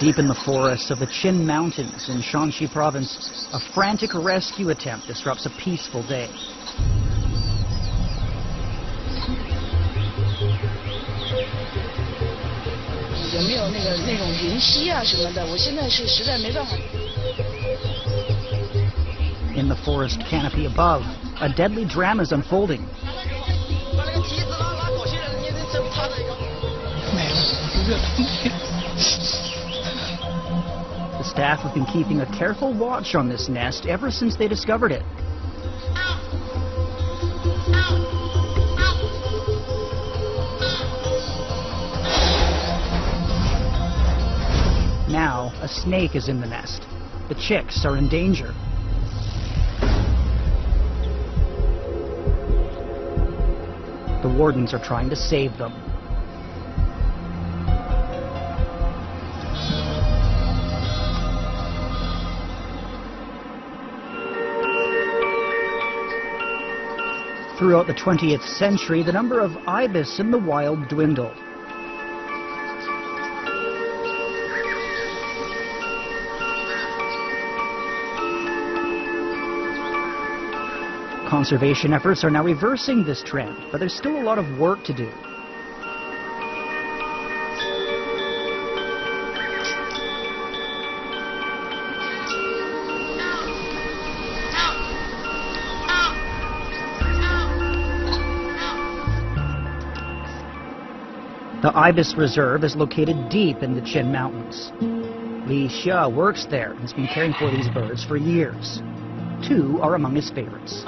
Deep in the forests of the Qin Mountains in Shanxi province, a frantic rescue attempt disrupts a peaceful day. In the forest canopy above, a deadly drama is unfolding. The staff have been keeping a careful watch on this nest ever since they discovered it. Now, a snake is in the nest. The chicks are in danger. The wardens are trying to save them. Throughout the 20th century, the number of ibis in the wild dwindled. Conservation efforts are now reversing this trend, but there's still a lot of work to do. The Ibis Reserve is located deep in the Qin Mountains. Li Xia works there and has been caring for these birds for years. 2 are among his favorites.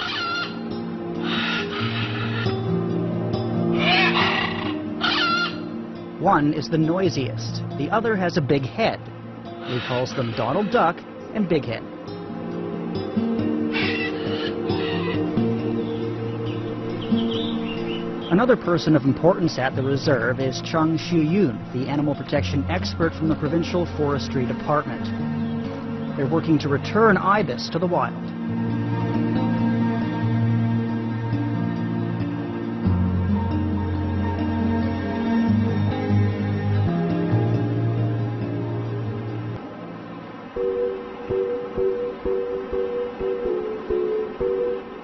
One is the noisiest. The other has a big head. He calls them Donald Duck and Big Head. Another person of importance at the reserve is Cheng Shuyun, the animal protection expert from the Provincial Forestry Department. They're working to return ibis to the wild.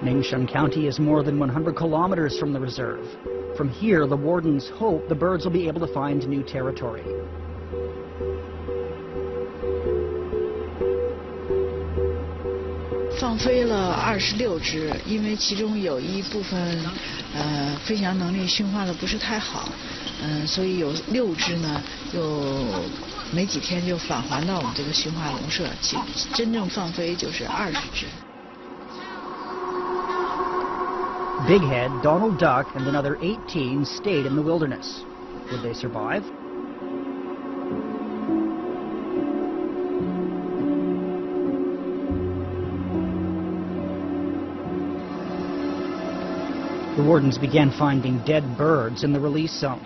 Ningxiang County is more than 100 kilometers from the reserve. From here, the wardens hope the birds will be able to find new territory. Big Head, Donald Duck, and another 18 stayed in the wilderness. Would they survive? The wardens began finding dead birds in the release zone.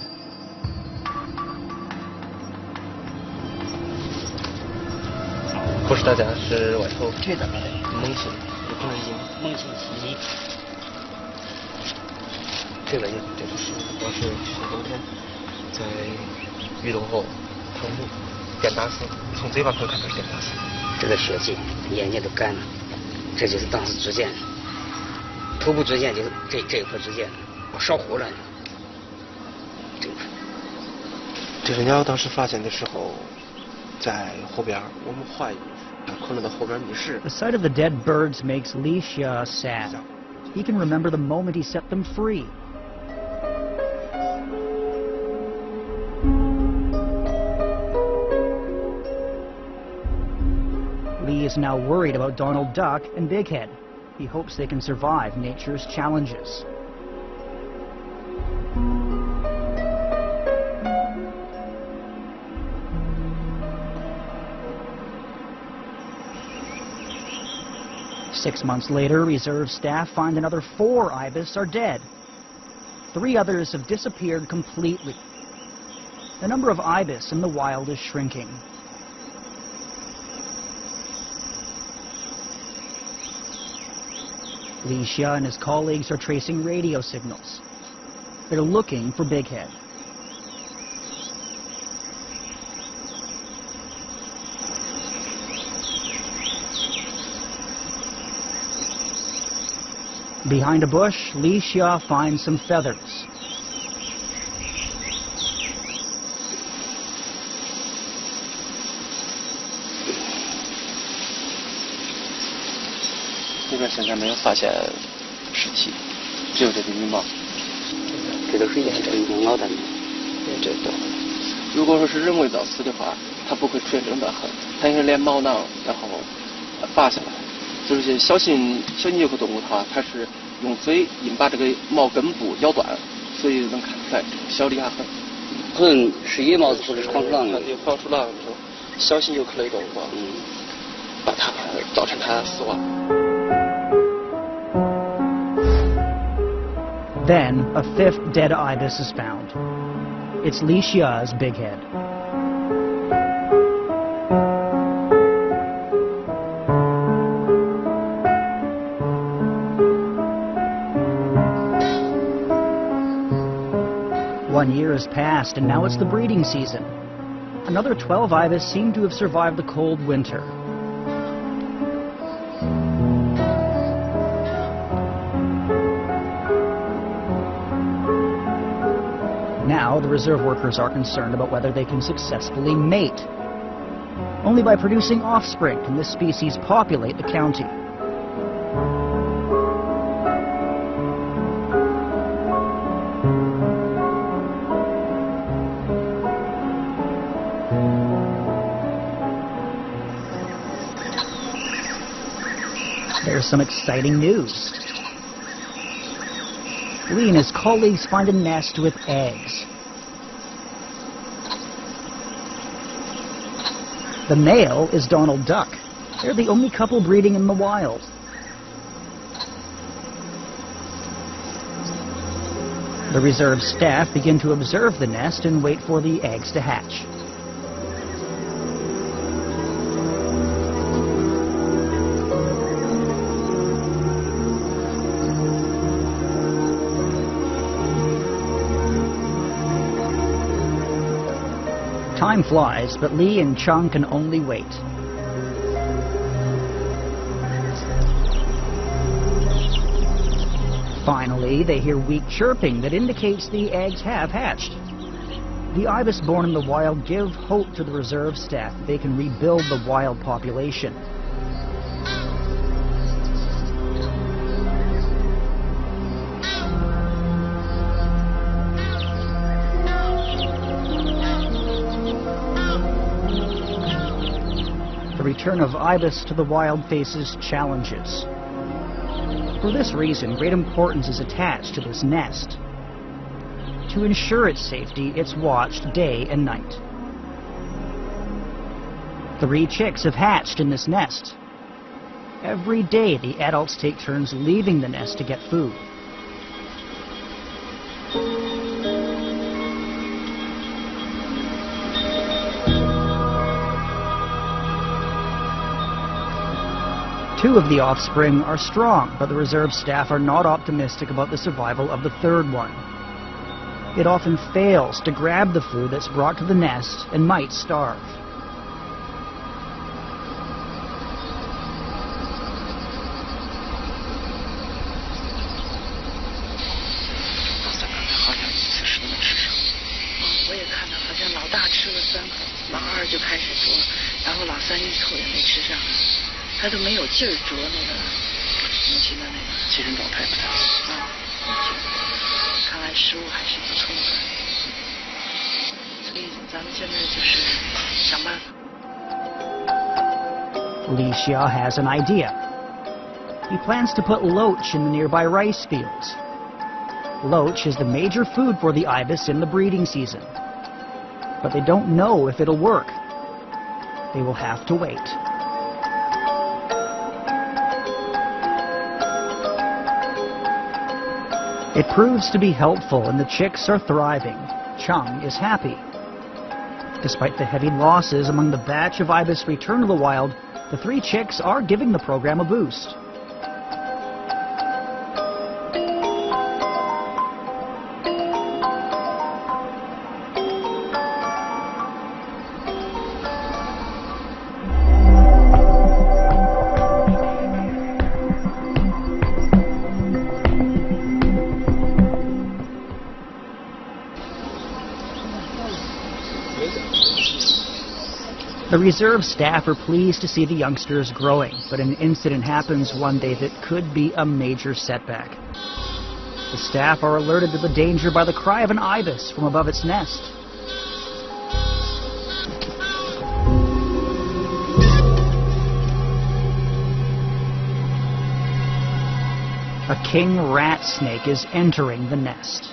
The sight of the dead birds makes Li Xia sad. He can remember the moment he set them free. Li is now worried about Donald Duck and Big Head. He hopes they can survive nature's challenges. Six months later, reserve staff find another 4 ibis are dead. 3 others have disappeared completely. The number of ibis in the wild is shrinking. Li Xia and his colleagues are tracing radio signals. They're looking for Big Head. Behind a bush, Li Xia finds some feathers.现在没有发现尸体，只有这个羽毛。这都是验证用脑袋的，这都。如果说是人为造死的话，它不会出现这种断痕，它应该连毛囊然后拔下来。就是些小型啮口动物它是用嘴硬把这个毛根部咬断，所以能看出来小的牙痕。可能是野猫子或者是黄鼠狼。黄鼠狼这种小型有壳类动物，把它造成它死亡。Then, a fifth dead ibis is found. It's Li Xia's big head. One year has passed, and now it's the breeding season. Another 12 ibis seem to have survived the cold winter. Now, the reserve workers are concerned about whether they can successfully mate. Only by producing offspring can this species populate the county. There's some exciting news. Li and his colleagues find a nest with eggs. The male is Donald Duck. They're the only couple breeding in the wild. The reserve staff begin to observe the nest and wait for the eggs to hatch. Time flies, but Li and Chang can only wait. Finally, they hear weak chirping that indicates the eggs have hatched. The ibis born in the wild give hope to the reserve staff that they can rebuild the wild population. The return of ibis to the wild faces challenges. For this reason, great importance is attached to this nest. To ensure its safety, it's watched day and night. 3 chicks have hatched in this nest. Every day, the adults take turns leaving the nest to get food. Two of the offspring are strong, but the reserve staff are not optimistic about the survival of the third one. It often fails to grab the food that's brought to the nest and might starve. Li Xia has an idea. He plans to put loach in the nearby rice fields. Loach is the major food for the ibis in the breeding season. But they don't know if it'll work. They will have to wait. It proves to be helpful and the chicks are thriving. Chang is happy. Despite the heavy losses among the batch of ibis returned to the wild, the 3 chicks are giving the program a boost. The reserve staff are pleased to see the youngsters growing, but an incident happens one day that could be a major setback. The staff are alerted to the danger by the cry of an ibis from above its nest. A king rat snake is entering the nest.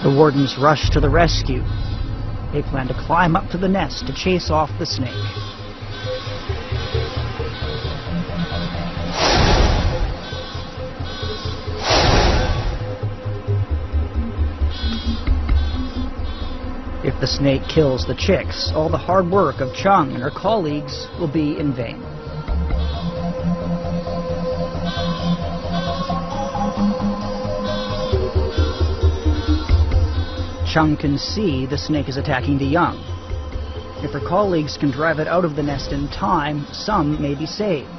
The wardens rush to the rescue. They plan to climb up to the nest to chase off the snake. If the snake kills the chicks, all the hard work of Chung and her colleagues will be in vain. Chung can see the snake is attacking the young. If her colleagues can drive it out of the nest in time, some may be saved.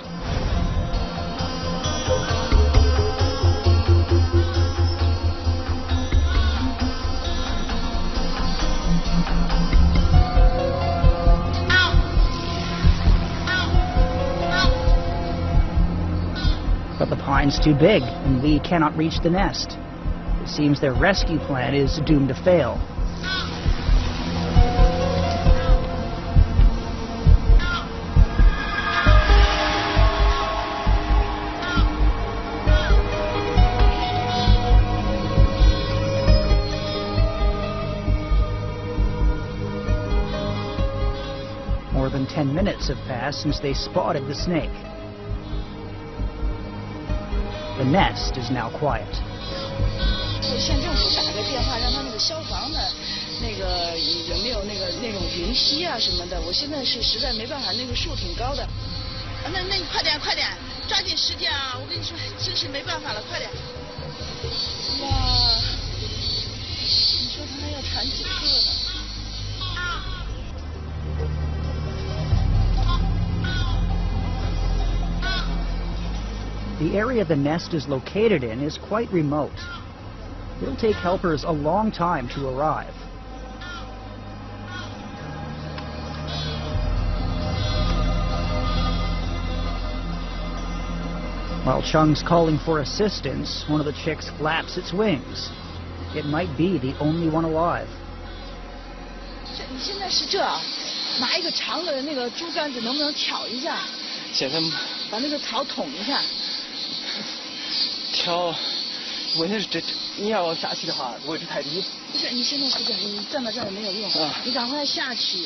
But the pine's too big, and Lee cannot reach the nest. It seems their rescue plan is doomed to fail. More than 10 minutes have passed since they spotted the snake. The nest is now quiet. 县政府打个电话，让他那个消防的，那个有没有那种云溪啊什么的？我现在是实在没办法，那个树挺高的。那你快点，抓紧时间啊！我跟你说，真是没办法了，快点。哇，你说他还要产几个呢？ The area the nest is located in is quite remote. It'll take helpers a long time to arrive. While Chung's calling for assistance, one of the chicks flaps its wings. It might be the only one alive. 你现在是这，拿一个长的那个竹竿子，能不能挑一下？现在把那个草捅一下。挑，问题是这你要往下去的话，位置太低。不是，你现在是这样，你站到这儿也没有用，你赶快下去。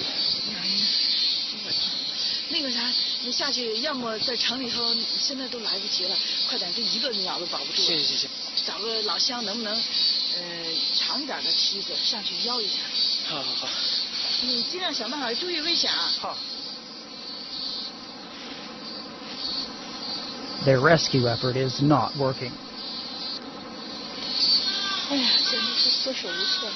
那个啥，你下去，要么在城里头，现在都来不及了，快点，这一个鸟都保不住。行。找个老乡，能不能长点的梯子上去邀一下？好。你尽量想办法，注意危险啊！好。 Their rescue effort is not working. 哎呀，简直是束手无策。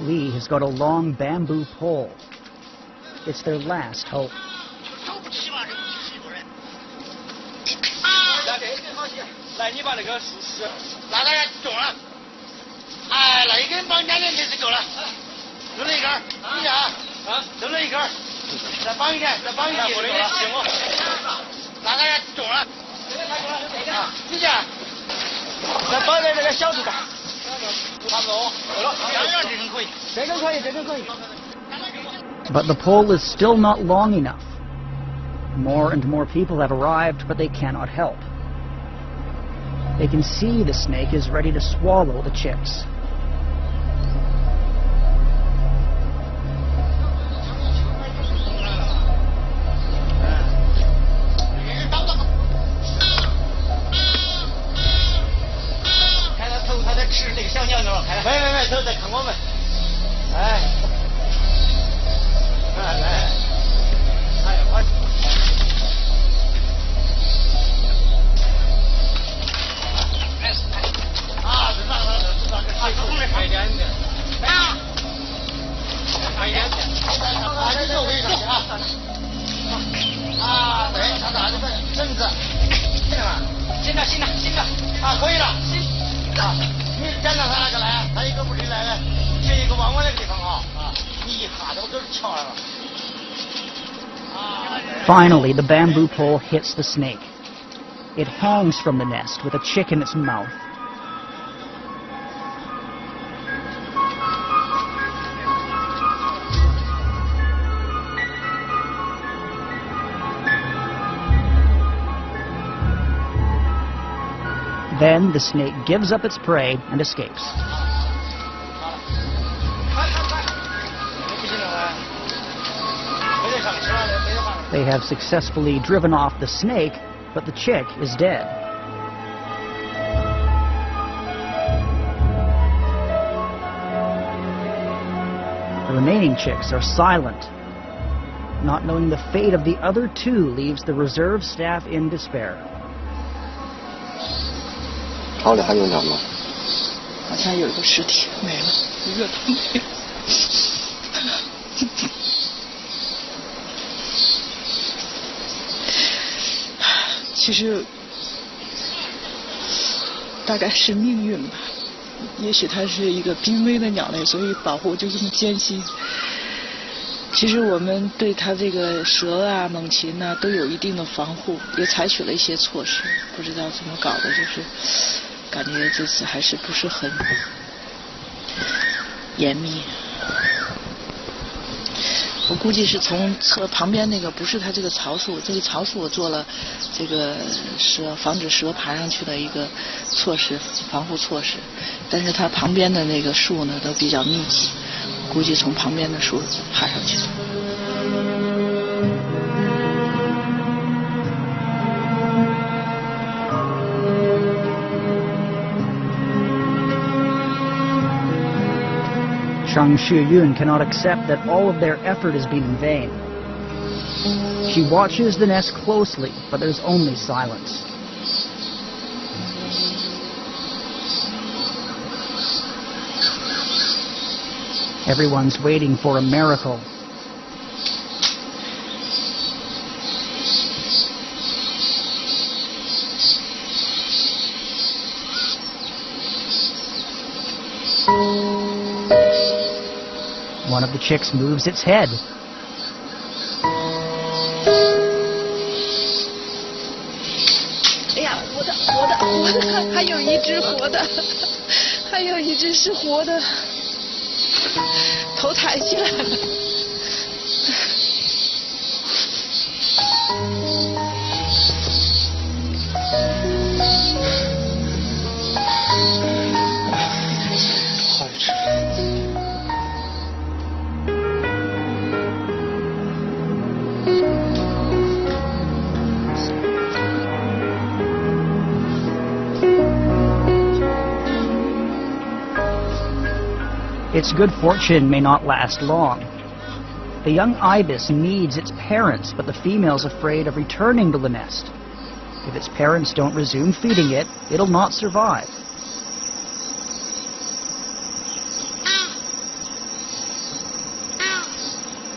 Lee has got a long bamboo pole. It's their last hope. 来，你把那个石，那当然中了。哎，那一根绑2根就是够了。扔了一根，你看扔了一根，再绑一点，就够了。那当然中了。你看，再绑在这个小竹竿。 差不多，够了，这根可以，这根可以。 But the pole is still not long enough. More and more people have arrived, but they cannot help. They can see the snake is ready to swallow the chicks. 新的啊，可以了，啊，你检查他那个来，他一个不是来了，这一个弯弯那个地方啊，你一下子都是翘来了。Finally, the bamboo pole hits the snake. It hangs from the nest with a chick in its mouth. Then the snake gives up its prey and escapes. They have successfully driven off the snake, but the chick is dead. The remaining chicks are silent. Not knowing the fate of the other two leaves the reserve staff in despair. 巢里还有鸟吗？好像有一个尸体没了，一个都没有。其实大概是命运吧，也许它是一个濒危的鸟类，所以保护就这么艰辛。其实我们对它这个蛇啊、猛禽啊都有一定的防护，也采取了一些措施，不知道怎么搞的，就是感觉这次还是不是很严密。我估计是从侧旁边那个，不是它这个槽树，这个槽树我做了这个防止蛇爬上去的一个措施，防护措施。但是它旁边的那个树呢都比较密集，估计从旁边的树爬上去的。Chang Shuyun cannot accept that all of their effort has been in vain. She watches the nest closely, but there's only silence. Everyone's waiting for a miracle. One of the chicks moves its head. Yeah, 活的，还有一只活的，还有一只是活的，头抬起来了。好吃。Its good fortune may not last long. The young ibis needs its parents, but the female's afraid of returning to the nest. If its parents don't resume feeding it, it'll not survive. "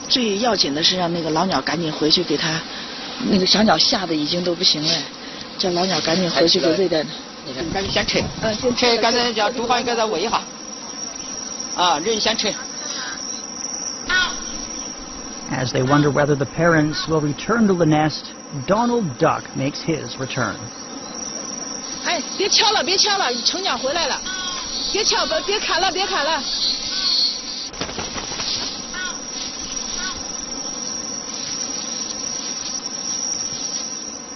最要紧的是让那个老鸟赶紧回去给它，那个小鸟吓得已经都不行了，叫老鸟赶紧回去给喂点。你赶紧先吃，吃刚才叫猪房给它喂一下。人先吃。As they wonder whether the parents will return to the nest, Donald Duck makes his return. 哎，别敲了，成鸟回来了，别敲，别砍了。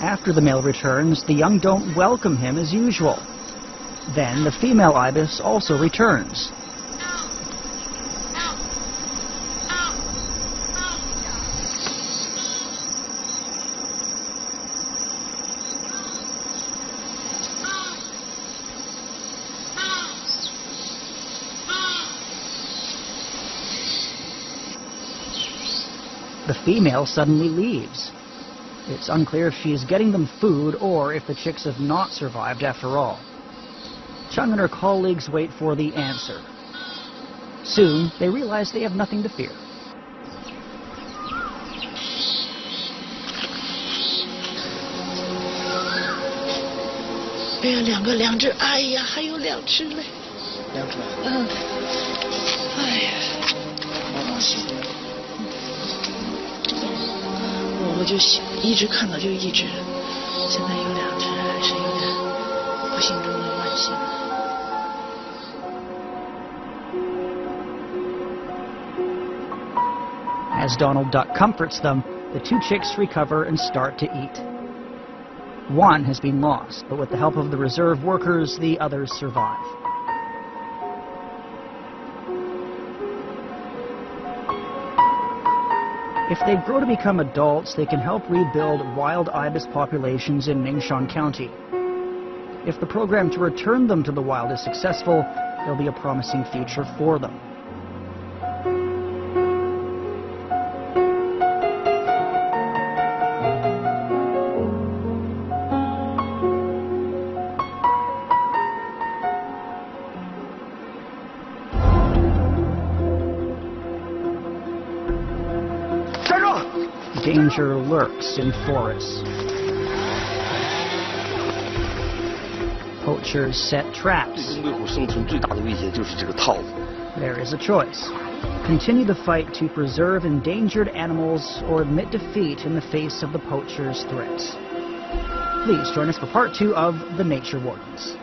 After the male returns, the young don't welcome him as usual. Then the female ibis also returns. The female suddenly leaves. It's unclear if she is getting them food or if the chicks have not survived after all. Chung and her colleagues wait for the answer. Soon, they realize they have nothing to fear. 哎呀，两只，哎呀，还有2只嘞。2只。嗯。哎呀。我就一直看到就一只，现在有2只，还是有点不幸中的万幸。As Donald Duck comforts them, the 2 chicks recover and start to eat. One has been lost, but with the help of the reserve workers, the others survive. If they grow to become adults, they can help rebuild wild ibis populations in Ningxiang County. If the program to return them to the wild is successful, there'll be a promising future for them. Danger lurks in forests. Poachers set traps. There is a choice. Continue the fight to preserve endangered animals or admit defeat in the face of the poachers' threats. Please join us for part 2 of The Nature Wardens.